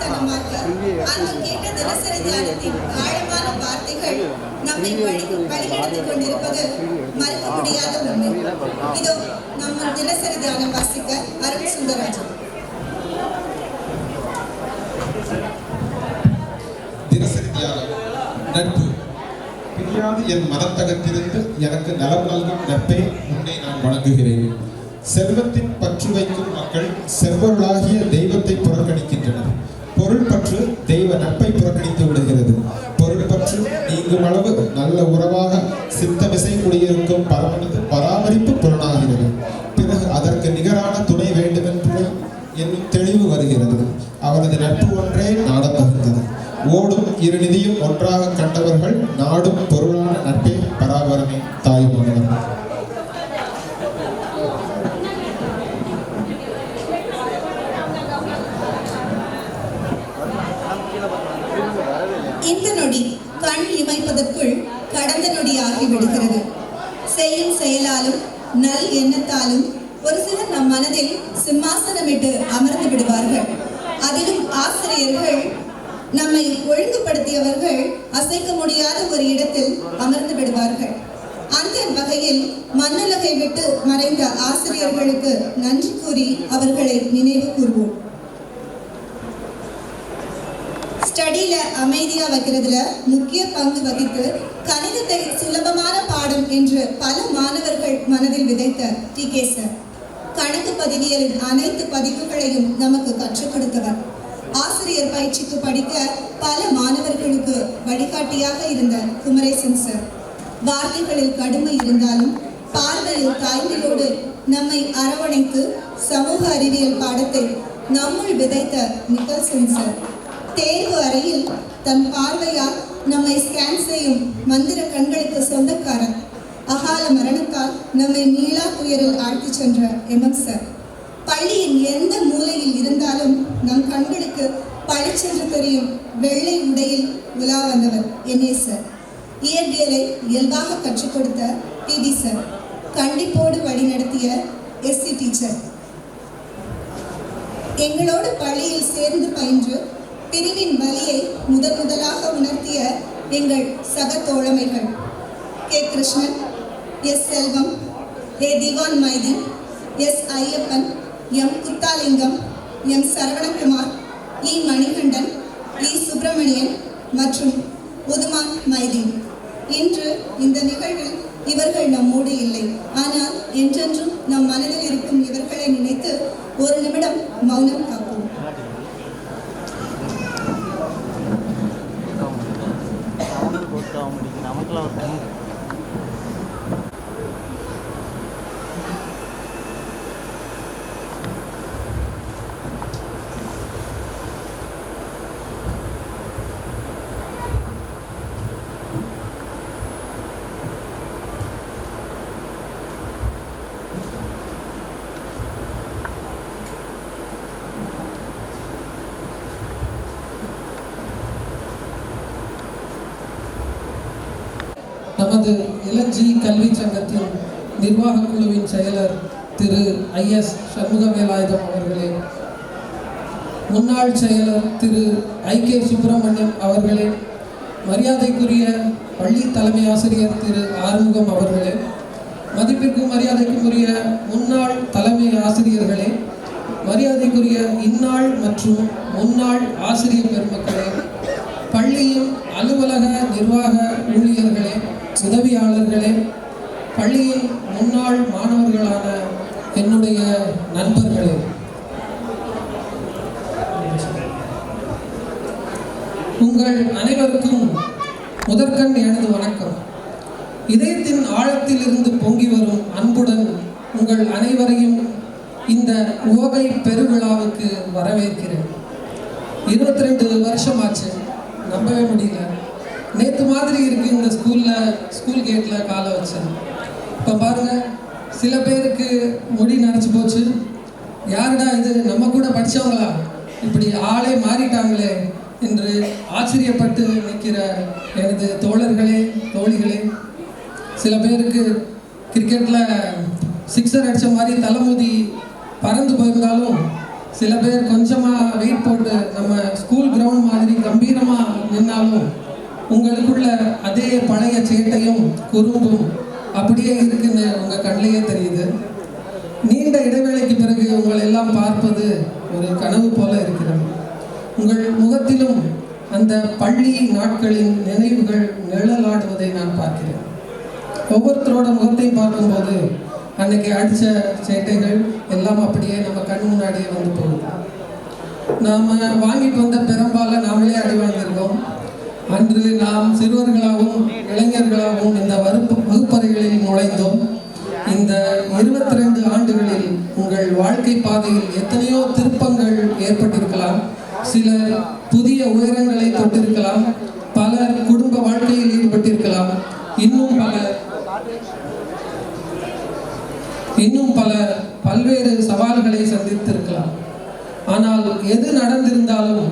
புத்திசாலித்தனமாக அங்கு கேட்ட தினசரி தியானத்தின் ஆழமான வார்த்தைகள் நம்மை வழிநடத்திக் கொண்டிருப்பது மறுக்க முடியாத உண்மை. இதோ நம்ம தினசரி தியானம் வாசிக்க அருள் சுந்தரராஜன். தினசரி தியானம். நட்பு. பிரியாது என் மனத்தகத்திலிருந்து எனக்கு நலம் நல்கும் நட்பை உன்னை நான் வணங்குகிறேன். செல்வத்தின் பற்று வைக்கும் மக்கள் செல்வர்களாகிய தெய்வத்தை புறக்கணிக்கின்றனர். பொருள் பற்று தெய்வ நட்பை புறக்கணித்து விடுகிறது. பொருள் பற்று நீங்கும் அளவு நல்ல உறவாக சித்தமிசை குடியிருக்கும் பராமரிப்பு புலனாகிறது. பிறகு அதற்கு நிகரான துணை வேண்டுமென்று என்னும் தெளிவு வருகிறது. அவரது நட்பு ஒன்றே நாடத் தகுந்தது. ஓடும் இரு நிதியும் ஒன்றாக கண்டவர்கள் நாடும் பொருளான நட்பே பராபரமே தாயுமானவர். இந்த நொடி கண் இமைப்பதற்குள் கடந்த நொடி ஆகிவிடுகிறது. செய்யும் செயலாலும் நல் எண்ணத்தாலும் ஒரு சிலர் நம் மனதில் சிம்மாசனமிட்டு அமர்ந்து விடுவார்கள். அதிலும் ஆசிரியர்கள், நம்மை ஒழுங்குபடுத்தியவர்கள் அசைக்க முடியாத ஒரு இடத்தில் அமர்ந்து விடுவார்கள். அந்த வகையில் மண்ணுலகை விட்டு மறைந்த ஆசிரியர்களுக்கு நன்றி கூறி அவர்களை நினைவு கூர்வோம். ஸ்டடியில அமைதியா வைக்கிறதுல முக்கிய பங்கு வகித்து கணிதத்தை சுலபமான பாடம் என்று பல மாணவர்கள் மனதில் விதைத்த டி.கே. சார் கணக்கு பதிவியலின் அனைத்து பதிவுகளையும் நமக்கு கற்றுக் கொடுத்தவர். ஆசிரியர் பயிற்சிக்கு படிக்க பல மாணவர்களுக்கு வழிகாட்டியாக இருந்த குமரேசன் சார் வார்த்தைகளில் கடுமை இருந்தாலும் பார்வையில் தாய்மையோடு நம்மை அரவணைத்து சமூக அறிவியல் பாடத்தை நம்முள் விதைத்த நிக்கல்சன் சார் தேர்வு அறையில் தன் பார்வையால் நம்மை ஸ்கேன் செய்யும் மந்திர கண்களுக்கு சொந்தக்காரர். அகால மரணத்தால் நம்மை நீலா துயரில் ஆழ்த்தி சென்ற எம்.எம். சார் பள்ளியின் எந்த மூலையில் இருந்தாலும் நம் கண்களுக்கு பளிச்சென்று தெரியும் வெள்ளை உடையில் உலா வந்தவர் என்.ஏ. சார். இயற்பியலை இயல்பாக கற்றுக் கொடுத்த பி.டி. சார். கண்டிப்போடு வழிநடத்திய எஸ்.சி. டீச்சர். எங்களோடு பள்ளியில் சேர்ந்து பயின்று பிரிவின் வலியை முதலாக உணர்த்திய எங்கள் சக தோழமைகள் K. Krishnan, S. Selvam, A. Diwan Maideen, S. Ayyappan, M. Kuthalingam, M. Saravanakumar, E. Manikandan, E. Subramanian மற்றும் உதுமான் மைதீன். இன்று இந்த நிகழ்வில் இவர்கள் நம்மோடு இல்லை. ஆனால் என்றென்றும் நம் மனதில் இருக்கும் இவர்களை நினைத்து ஒரு நிமிடம் மௌனம் காப்போம். நமது இளஞ்சி கல்வி சங்கத்தின் நிர்வாக குழுவின் செயலர் திரு ஐ.எஸ். சண்முகவேலாயுதம் அவர்களே, முன்னாள் செயலர் திரு ஐ.கே. சுப்பிரமணியம் அவர்களே, மரியாதைக்குரிய பள்ளி தலைமை ஆசிரியர் திரு ஆறுமுகம் அவர்களே, மதிப்பிற்கும் மரியாதைக்கும் உரிய முன்னாள் தலைமை ஆசிரியர்களே, மரியாதைக்குரிய இந்நாள் மற்றும் முன்னாள் ஆசிரியர் பெருமக்களே, பள்ளியின் அலுவலக நிர்வாக ஊழியர்களே, உதவியாளர்களே, பள்ளியின் முன்னாள் மாணவர்களான என்னுடைய நண்பர்களே, உங்கள் அனைவருக்கும் முதற்கண் எனது வணக்கம். இதயத்தின் ஆழத்தில் இருந்து பொங்கி வரும் அன்புடன் உங்கள் அனைவரையும் இந்த உவகை பெருவிழாவுக்கு வரவேற்கிறேன். 22 வருஷமாச்சு, நம்பவே முடியல. நேற்று மாதிரி இருக்கு இந்த ஸ்கூல் கேட்டில் காலை வச்சேன். இப்போ பாருங்க, சில பேருக்கு முடி நரைச்சி போச்சு. யாருடா இது, நம்ம கூட படித்தவங்களா, இப்படி ஆளே மாறிட்டாங்களே என்று ஆச்சரியப்பட்டு நிற்கிற எனது தோழர்களே, தோழிகளே, சில பேருக்கு கிரிக்கெட்டில் சிக்ஸர் அடித்த மாதிரி தலைமுதி பறந்து போயிருந்தாலும், சில பேர் கொஞ்சமாக வெயிட் போட்டு நம்ம ஸ்கூல் உங்களுக்குள்ள அதே பழைய சேட்டையும் குறும்பும் அப்படியே இருக்குன்னு உங்கள் கண்ணிலேயே தெரியுது. நீண்ட இடைவேளைக்கு பிறகு உங்களை எல்லாம் பார்ப்பது ஒரு கனவு போல இருக்கிறது. உங்கள் முகத்திலும் அந்த பள்ளி நாட்களின் நினைவுகள் நிழலாடுவதை நான் பார்க்கிறேன். ஒவ்வொருத்தரோட முகத்தையும் பார்க்கும்போது அன்னைக்கு அடித்த சேட்டைகள் எல்லாம் அப்படியே நம்ம கண் முன்னாடியே வந்து போகுது. நாம் வாங்கிட்டு வந்த பெரும்பால நாமளே அடி வாங்கியிருக்கோம். அன்று நாம் சிறுவர்களாகவும் இளைஞர்களாகவும் இந்த வகுப்பறைகளில் நுழைந்தோம். இந்த 22 ஆண்டுகளில் உங்கள் வாழ்க்கை பாதையில் எத்தனையோ திருப்பங்கள் ஏற்பட்டிருக்கலாம். சிலர் புதிய உயரங்களை தொட்டிருக்கலாம். பலர் குடும்ப வாழ்க்கையில் ஈடுபட்டிருக்கலாம். இன்னும் பலர் பல்வேறு சவால்களை சந்தித்திருக்கலாம். ஆனால் எது நடந்திருந்தாலும்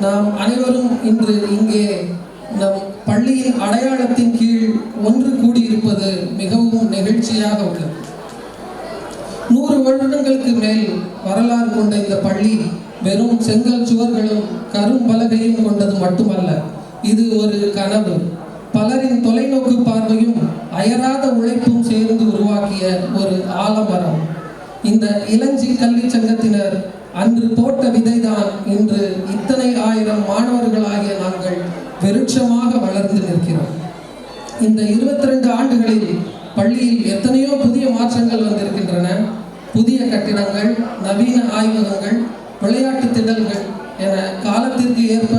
நாம் அனைவரும் இன்று இங்கே நம் பள்ளியின் அடையாளத்தின் கீழ் ஒன்று கூடியிருப்பது மிகவும் நெகிழ்ச்சியாக உள்ளது. 100 வருடங்களுக்கு மேல் வரலாறு கொண்ட இந்த பள்ளி வெறும் செங்கல் சுவர்களும் கரும்பலகையும் கொண்டது மட்டுமல்ல, இது ஒரு கனவு. பலரின் தொலைநோக்கு பார்வையும் அயராத உழைப்பும் சேர்ந்து உருவாக்கிய ஒரு ஆலமரம். இந்த இளஞ்சி கல்வி சங்கத்தினர் அன்று போட்ட விதைதான் இன்று இத்தனை ஆயிரம் மாணவர்களாகிய நாங்கள் விருட்சமாக வளர்ந்து நிற்கிறோம். இந்த 22 ஆண்டுகளில் பள்ளியில் எத்தனையோ புதிய மாற்றங்கள் வந்திருக்கின்றன. புதிய கட்டிடங்கள், நவீன ஆய்வகங்கள், விளையாட்டு திடல்கள் என காலத்திற்கு ஏற்ப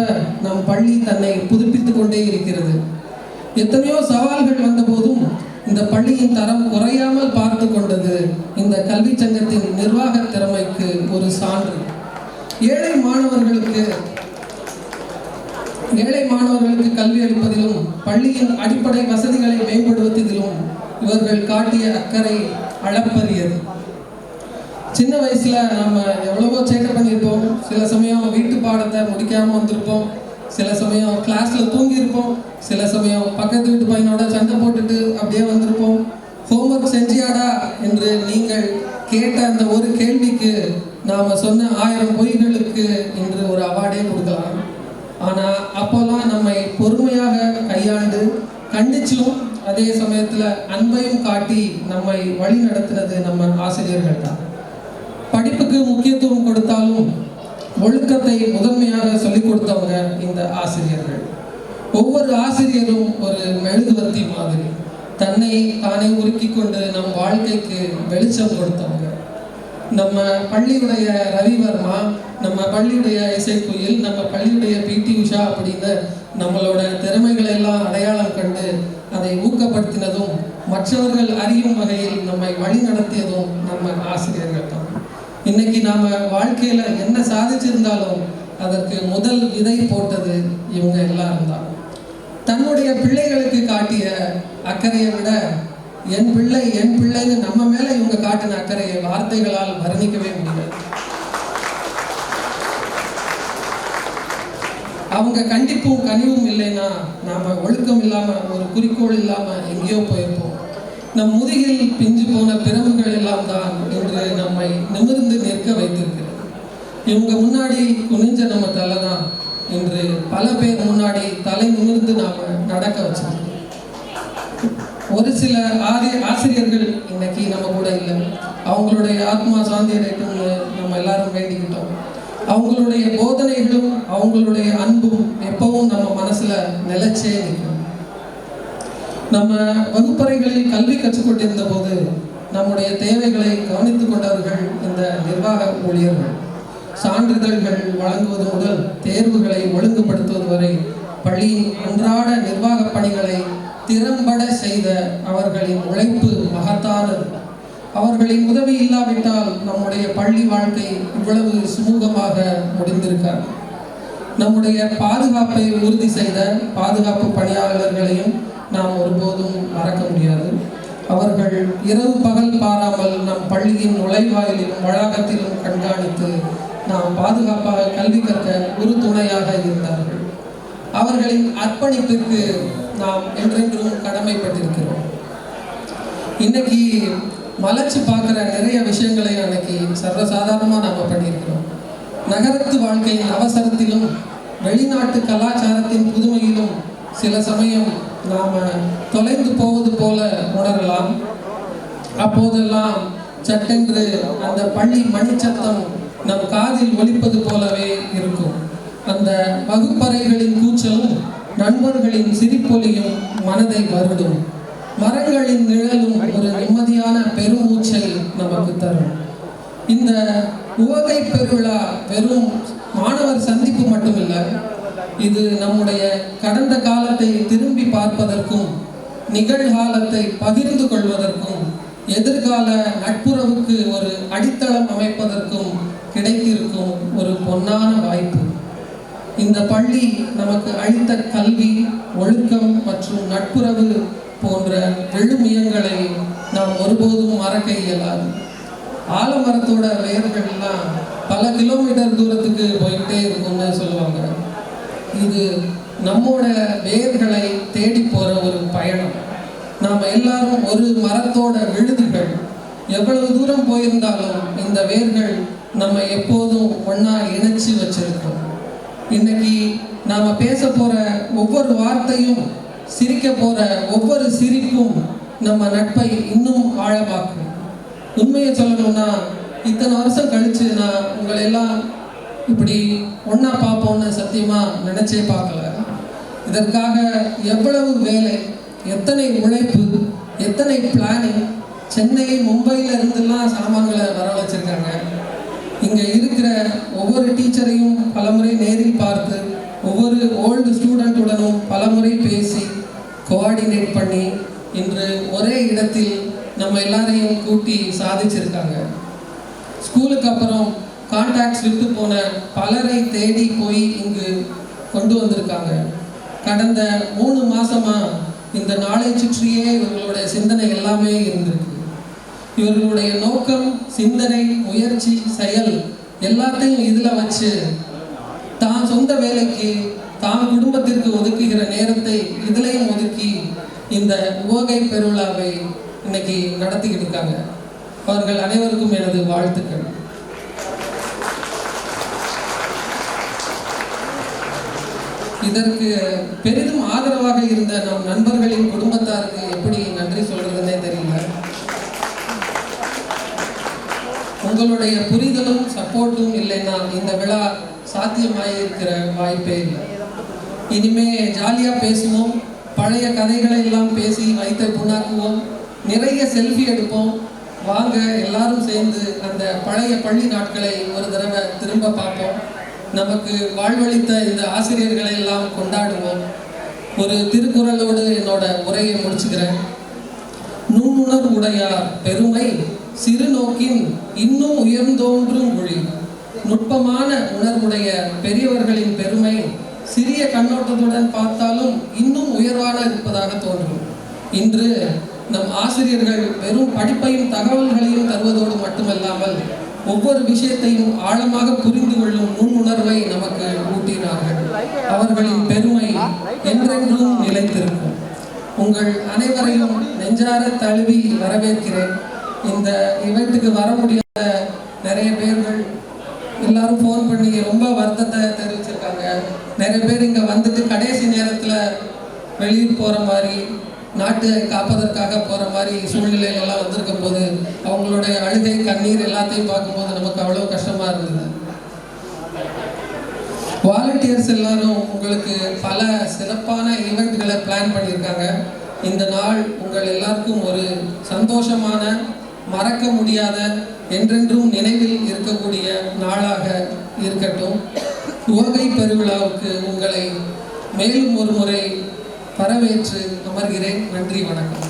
நம் பள்ளி தன்னை புதுப்பித்துக் கொண்டே இருக்கிறது. எத்தனையோ சவால்கள் வந்த போதும் இந்த பள்ளியின் தரம் குறையாமல் பார்த்து கொண்டது இந்த கல்வி சங்கத்தின் நிர்வாக திறமைக்கு ஒரு சான்று. ஏழை மாணவர்களுக்கு கல்வி அளிப்பதிலும் பள்ளியின் அடிப்படை வசதிகளை மேம்படுத்துவதிலும் இவர்கள் காட்டிய அக்கறை அளப்பரியது. சின்ன வயசுல நம்ம எவ்வளவோ சேட்டை பண்ணியிருப்போம். சில சமயம் வீட்டு பாடத்தை முடிக்காம வந்திருப்போம். சில சமயம் கிளாஸ்ல தூங்கியிருப்போம். சில சமயம் பக்கத்து வீட்டு பையனோட சண்டை போட்டுட்டு அப்படியே வந்திருப்போம். ஹோம்ஒர்க் செஞ்சியாடா என்று நீங்கள் கேட்ட அந்த ஒரு கேள்விக்கு நாம சொன்ன 1000 பொய்களுக்கு இன்று ஒரு அவார்டே கொடுக்கலாம். ஆனா அப்போல்லாம் நம்மை பொறுமையாக கையாண்டு கண்டிச்சும் அதே சமயத்துல அன்பையும் காட்டி நம்மை வழி நடத்தினது நம்ம ஆசிரியர்கள் தான். படிப்புக்கு முக்கியத்துவம் கொடுத்தாலும் ஒழுக்கத்தை முதன்மையாக சொல்லிக் கொடுத்தவங்க இந்த ஆசிரியர்கள். ஒவ்வொரு ஆசிரியரும் ஒரு மெழுகுவர்த்தி மாதிரி தன்னை தானே உருக்கி கொண்டு நம் வாழ்க்கைக்கு வெளிச்சம் கொடுத்தவங்க. நம்ம பள்ளியுடைய ரவிவர்மா, நம்ம பள்ளியுடைய இசைக்குயில், நம்ம பள்ளியுடைய பிடி உஷா அப்படின்னு நம்மளோட திறமைகளை எல்லாம் அடையாளம் கண்டு அதை ஊக்கப்படுத்தினதும் மற்றவர்கள் அறியும் வகையில் நம்மை வழி நடத்தியதும் நம்ம ஆசிரியர்கள் தான். இன்னைக்கு நாம வாழ்க்கையில என்ன சாதிச்சிருந்தாலும் அதற்கு முதல் விதை போட்டது இவங்க எல்லாரும் தான். தன்னுடைய பிள்ளைகளுக்கு காட்டிய அக்கறையை விட என் பிள்ளைன்னு நம்ம மேல இவங்க காட்டின அக்கறையை வார்த்தைகளால் வர்ணிக்கவே முடியாது. அவங்க கண்டிப்பும் கனிவும் இல்லைன்னா நாம ஒழுக்கம் இல்லாம ஒரு குறிக்கோள் இல்லாம எங்கேயோ போயிருப்போம். நம் முதுகில் பிஞ்சு போன பிறவுகள் எல்லாம் தான் இன்று நம்மை நிமிர்ந்து நிற்க வைத்திருக்கிறது. இவங்க முன்னாடி குனிஞ்ச நம்ம தலை தான் இன்று பல பேர் முன்னாடி தலை நிமிர்ந்து நாம நடக்க வச்சிருக்கோம். ஒரு சில ஆசிரியர்கள் இன்னைக்கு நம்ம கூட இல்லை. அவங்களுடைய ஆத்மா சாந்தி அடையட்டும்னு நம்ம எல்லாரும் வேண்டிக்கிட்டோம். அவங்களுடைய போதனைகளும் அவங்களுடைய அன்பும் எப்பவும் நம்ம மனசுல நிலைச்சே நிற்கும். நம்ம வகுப்பறைகளில் கல்வி கற்றுக்கொண்டிருந்த போது நம்முடைய தேவைகளை கவனித்துக் கொண்டவர்கள் இந்த நிர்வாக ஊழியர்கள். சான்றிதழ்கள் வழங்குவது முதல் தேர்வுகளை ஒழுங்குபடுத்துவது வரை பள்ளியின் அன்றாட நிர்வாக பணிகளை திறம்பட செய்த அவர்களின் உழைப்பு மகத்தானது. அவர்களின் உதவி இல்லாவிட்டால் நம்முடைய பள்ளி வாழ்க்கை இவ்வளவு சுமூகமாக முடிந்திருக்காது. நம்முடைய பாதுகாப்பை உறுதி செய்த பாதுகாப்பு பணியாளர்களையும் நாம் ஒருபோதும் மறக்க முடியாது. அவர்கள் இரவு பகல் பாராமல் நம் பள்ளியின் நுழைவாயிலும் வளாகத்திலும் கண்காணித்து நாம் பாதுகாப்பாக கல்வி கற்க ஒரு துணையாக இருந்தார்கள். அவர்களின் அர்ப்பணிப்பிற்கு நாம் என்றென்றும் கடமைப்பட்டிருக்கிறோம். இன்னைக்கு மலைச்சு பார்க்குற நிறைய விஷயங்களை அன்னைக்கு சர்வசாதாரணமாக நாம் பண்ணியிருக்கிறோம். நகரத்து வாழ்க்கையின் அவசரத்திலும் வெளிநாட்டு கலாச்சாரத்தின் புதுமையிலும் சில சமயம் நாம் தொலைந்து போவது போல உணரலாம். அப்போதெல்லாம் சட்டென்று அந்த பள்ளி மணிச்சத்தம் நம் காதில் ஒலிப்பது போலவே இருக்கும். அந்த வகுப்பறைகளின் கூச்சலும் நண்பர்களின் சிரிப்பொலியும் மனதை வருடும். மரங்களின் நிழலும் ஒரு நிம்மதியான பெருமூச்சை நமக்கு தரும். இந்த உவகை பெருவிழா வெறும் மாணவர் சந்திப்பு மட்டுமில்லை, இது நம்முடைய கடந்த காலத்தை திரும்பி பார்ப்பதற்கும் நிகழ்காலத்தை பகிர்ந்து கொள்வதற்கும் எதிர்கால நட்புறவுக்கு ஒரு அடித்தளம் அமைப்பதற்கும் கிடைத்திருக்கும் ஒரு பொன்னான வாய்ப்பு. இந்த பள்ளி நமக்கு அளித்த கல்வி, ஒழுக்கம் மற்றும் நட்புறவு போன்ற விழுமியங்களை நாம் ஒருபோதும் மறக்க இயலாது. ஆலமரத்தோட வேர்கள்லாம் பல கிலோமீட்டர் தூரத்துக்கு போயிட்டே இருக்கும்னு சொல்லுவாங்க. இது நம்மோட வேர்களை தேடி போற ஒரு பயணம். நாம் எல்லாரும் ஒரு மரத்தோட விழுதுகள். எவ்வளவு தூரம் போயிருந்தாலும் இந்த வேர்கள் நம்ம எப்போதும் ஒன்னா இணைச்சு வச்சிருக்கோம். இன்னைக்கு நாம பேச போற ஒவ்வொரு வார்த்தையும், சிரிக்க போற ஒவ்வொரு சிரிப்பும் நம்ம நட்பை இன்னும் ஆழமாக்கும். உண்மையை சொல்லணும்னா, இத்தனை வருஷம் கழிச்சு நான் உங்களை எல்லாம் இப்படி ஒன்னா பார்ப்போம்னு சத்தியமா நினைச்சே பார்க்கல. இதற்காக எவ்வளவு வேலை, எத்தனை உழைப்பு, எத்தனை பிளானிங். சென்னை, மும்பையில இருந்தெல்லாம் சாமான்களை வரவழைச்சிருக்காங்க. இங்க இருக்கிற ஒவ்வொரு டீச்சரையும் பலமுறை நேரில் பார்த்து, ஒவ்வொரு ஓல்டு ஸ்டூடெண்ட்டுடனும் பலமுறை பேசி கோஆர்டினேட் பண்ணி இன்று ஒரே இடத்தில் நம்ம எல்லாரையும் கூட்டி சாதிச்சிருக்காங்க. ஸ்கூலுக்கு அப்புறம் கான்டாக்ட்ஸ் விட்டு போன பலரை தேடி போய் இங்கு கொண்டு வந்திருக்காங்க. கடந்த 3 மாசமா இந்த நாளை சுற்றியே இவர்களுடைய சிந்தனை எல்லாமே இருந்திருக்கு. இவர்களுடைய நோக்கம், சிந்தனை, முயற்சி, செயல் எல்லாத்தையும் இதுல வச்சு தான் சொந்த வேலைக்கு, தான் குடும்பத்திற்கு ஒதுக்குகிற நேரத்தை இதுலையும் ஒதுக்கி இந்த உவகை பெருவிழாவை இன்னைக்கு நடத்திக்கிட்டு இருக்காங்க. அவர்கள் அனைவருக்கும் எனது வாழ்த்துக்கள். இதற்கு பெரிதும் ஆதரவாக இருந்த நம் நண்பர்களின் குடும்பத்தாருக்கு எப்படி நன்றி சொல்றதுன்னே தெரியல. உங்களுடைய புரிதலும் சப்போர்ட்டும் இல்லைன்னா இந்த விழா சாத்தியமாயிருக்கிற வாய்ப்பே இல்லை. இனிமே ஜாலியா பேசுவோம், பழைய கதைகளை எல்லாம் பேசி வைத்த புண்ணாக்குவோம், நிறைய செல்ஃபி எடுப்போம். வாங்க எல்லாரும் சேர்ந்து அந்த பழைய பள்ளி நாட்களை ஒரு தடவை திரும்ப பார்ப்போம். நமக்கு வாழ்வளித்த இந்த ஆசிரியர்களை எல்லாம் கொண்டாடுவோம். ஒரு திருக்குறளோடு என்னோட உரையை முடிச்சுக்கிறேன். நுண்ணுணர் உடையார் பெருமை சிறு நோக்கின் இன்னும் உயர்ந்தோன்றும் மொழி. நுட்பமான உணர்வுடைய பெரியவர்களின் பெருமை சிறிய கண்ணோட்டத்துடன் பார்த்தாலும் இன்னும் உயர்வாக இருப்பதாக தோன்றும். இன்று நம் ஆசிரியர்கள் வெறும் படிப்பையும் தகவல்களையும் தருவதோடு மட்டுமல்லாமல் ஒவ்வொரு விஷயத்தையும் ஆழமாக புரிந்து கொள்ளும் நுண்ணுணர்வை நமக்கு ஊட்டினார்கள். அவர்களின் பெருமை என்றென்றும் நிலைத்திருக்கும். உங்கள் அனைவரையும் நெஞ்சார தழுவி வரவேற்கிறேன். இந்த ஈவெண்ட்டுக்கு வர முடியாத நிறைய பேர்கள் எல்லாரும் ஃபோன் பண்ணி ரொம்ப வருத்தத்தை தெரிவிச்சிருக்காங்க. நிறைய பேர் இங்கே வந்துட்டு கடைசி நேரத்தில் வெளியூர் போகிற மாதிரி, நாட்டை காப்பதற்காக போகிற மாதிரி சூழ்நிலைகள்லாம் வந்திருக்கும் போது அவங்களுடைய அழுகை, கண்ணீர் எல்லாத்தையும் பார்க்கும்போது நமக்கு அவ்வளோ கஷ்டமாக இருந்தது. வாலண்டியர்ஸ் எல்லாரும் உங்களுக்கு பல சிறப்பான ஈவெண்ட்களை பிளான் பண்ணியிருக்காங்க. இந்த நாள் உங்கள் எல்லாருக்கும் ஒரு சந்தோஷமான, மறக்க முடியாத, என்றென்றும் நினைவில் இருக்கக்கூடிய நாளாக இருக்கட்டும். உவகை பெருவிழாவுக்கு உங்களை மேலும் ஒரு முறை வரவேற்று அமர்கிறேன். நன்றி, வணக்கம்.